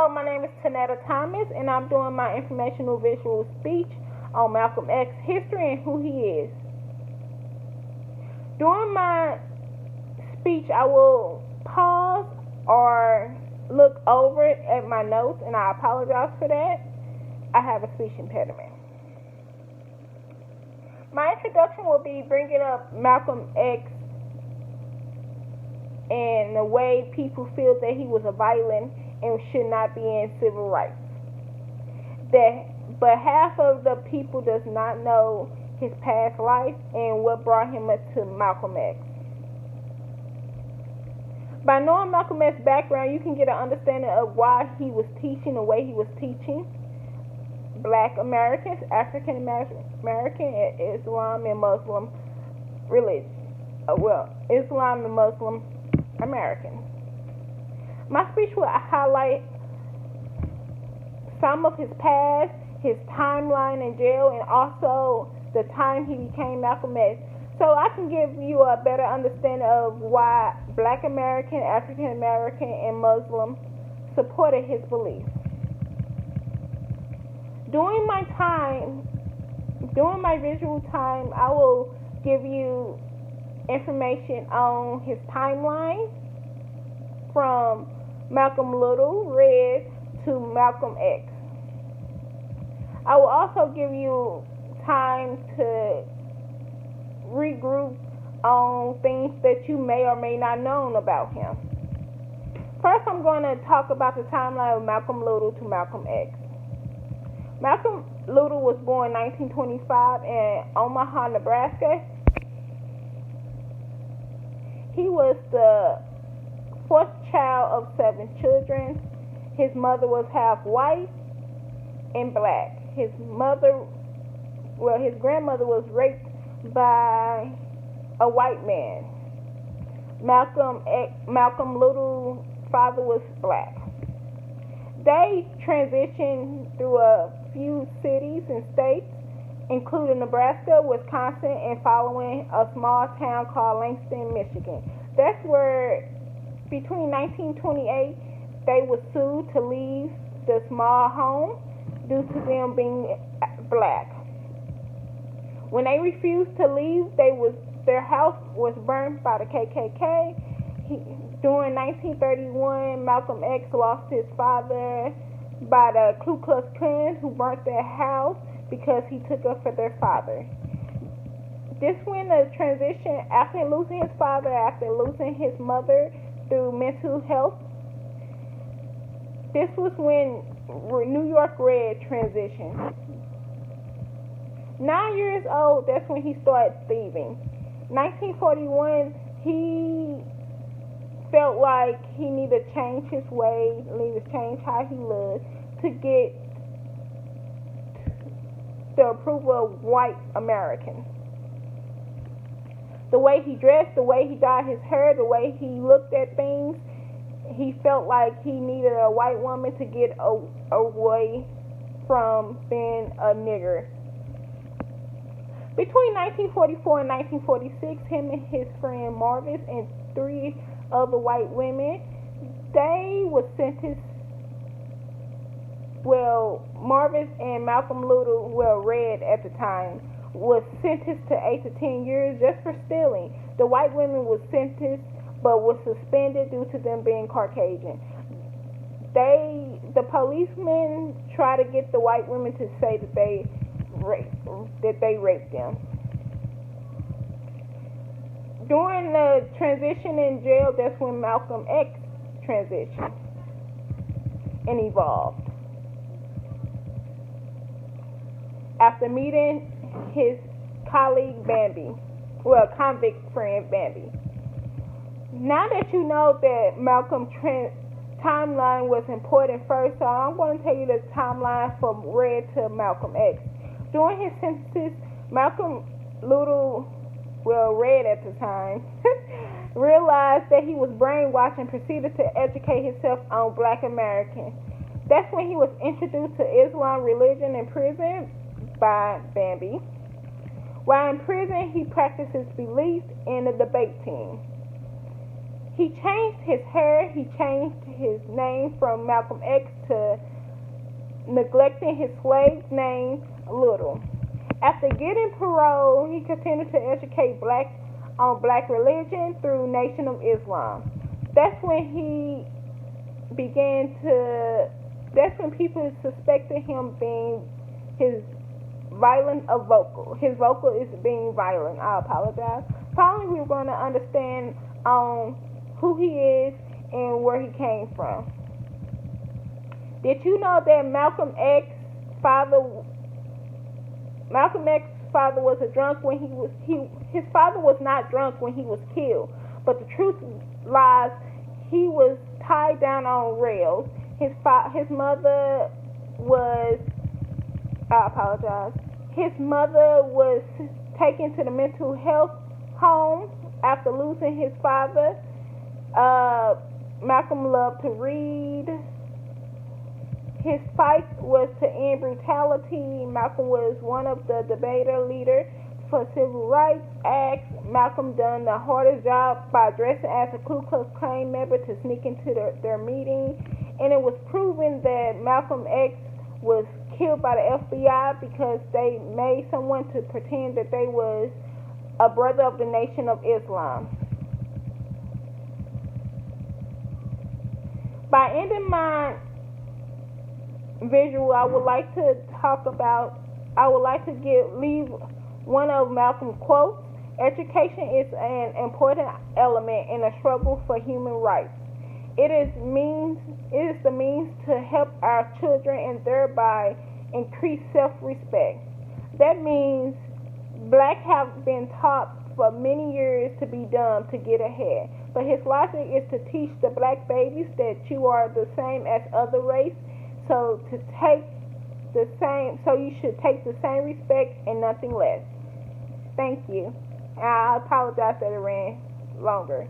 Hello, my name is Tanetta Thomas, and I'm doing my informational visual speech on Malcolm X history and who he is. During my speech, I will pause or look over it at my notes, and I apologize for that. I have a speech impediment. My introduction will be bringing up Malcolm X and the way people feel that he was a violent and should not be in civil rights. But half of the people does not know his past life and what brought him to Malcolm X. By knowing Malcolm X's background, you can get an understanding of why he was teaching the way he was teaching Black Americans, African American, Islam and Muslim religion. Islam and Muslim Americans. My speech will highlight some of his past, his timeline in jail, and also the time he became Malcolm X, so I can give you a better understanding of why Black American, African American, and Muslim supported his beliefs. During my visual time, I will give you information on his timeline from Malcolm Little, Red, to Malcolm X. I will also give you time to regroup on things that you may or may not know about him. First, I'm going to talk about the timeline of Malcolm Little to Malcolm X. Malcolm Little was born in 1925 in Omaha, Nebraska. He was the fourth child of 7 children. His mother was half white and black. His grandmother was raped by a white man. Malcolm Little's father was black. They transitioned through a few cities and states, including Nebraska, Wisconsin, and following a small town called Langston, Michigan. That's where, between 1928, they were sued to leave the small home due to them being black. When they refused to leave, their house was burned by the KKK. During 1931, Malcolm X lost his father by the Ku Klux Klan, who burnt their house because he took up for their father. This when the transition, after losing his father, after losing his mother through mental health, this was when New York Red transitioned. 9 years old, that's when he started thieving. 1941, he felt like he needed to change his way, needed to change how he lived to get the approval of white Americans. The way he dressed, the way he dyed his hair, the way he looked at things, he felt like he needed a white woman to get away from being a nigger. Between 1944 and 1946, him and his friend Marvis and 3 other white women, they were sentenced. Marvis and Malcolm Little, Red at the time, was sentenced to 8 to 10 years just for stealing. The white women were sentenced but was suspended due to them being Caucasian. The policemen try to get the white women to say that they raped them. During the transition in jail, that's when Malcolm X transitioned and evolved. After meeting his colleague convict friend Bambi. Now that you know that Malcolm's timeline was important first, so I'm going to tell you the timeline from Red to Malcolm X. During his sentences, Malcolm Little, Red at the time, realized that he was brainwashed and proceeded to educate himself on Black Americans. That's when he was introduced to Islam religion in prison by Bambi. While in prison, he practiced his beliefs in the debate team. He changed his hair, he changed his name from Malcolm X to neglecting his slave name little. After getting parole, he continued to educate on black religion through Nation of Islam. That's when he began to. That's when people suspected him being his vocal. His vocal is being violent. I apologize. Finally, we're going to understand who he is and where he came from. Did you know that Malcolm X's father was a drunk when his father was not drunk when he was killed, but the truth lies he was tied down on rails. His mother was His mother was taken to the mental health home after losing his father. Malcolm loved to read. His fight was to end brutality. Malcolm was one of the leaders for Civil Rights Act. Malcolm done the hardest job by dressing as a Ku Klux Klan member to sneak into their meeting. And it was proven that Malcolm X was killed by the FBI because they made someone to pretend that they was a brother of the Nation of Islam. By ending my visual, I would like to leave one of Malcolm's quotes. Education is an important element in the struggle for human rights. It is the means to help our children and thereby increase self-respect. That means blacks have been taught for many years to be dumb to get ahead. But his logic is to teach the black babies that you are the same as other race, so you should take the same respect and nothing less. Thank you. I apologize that it ran longer.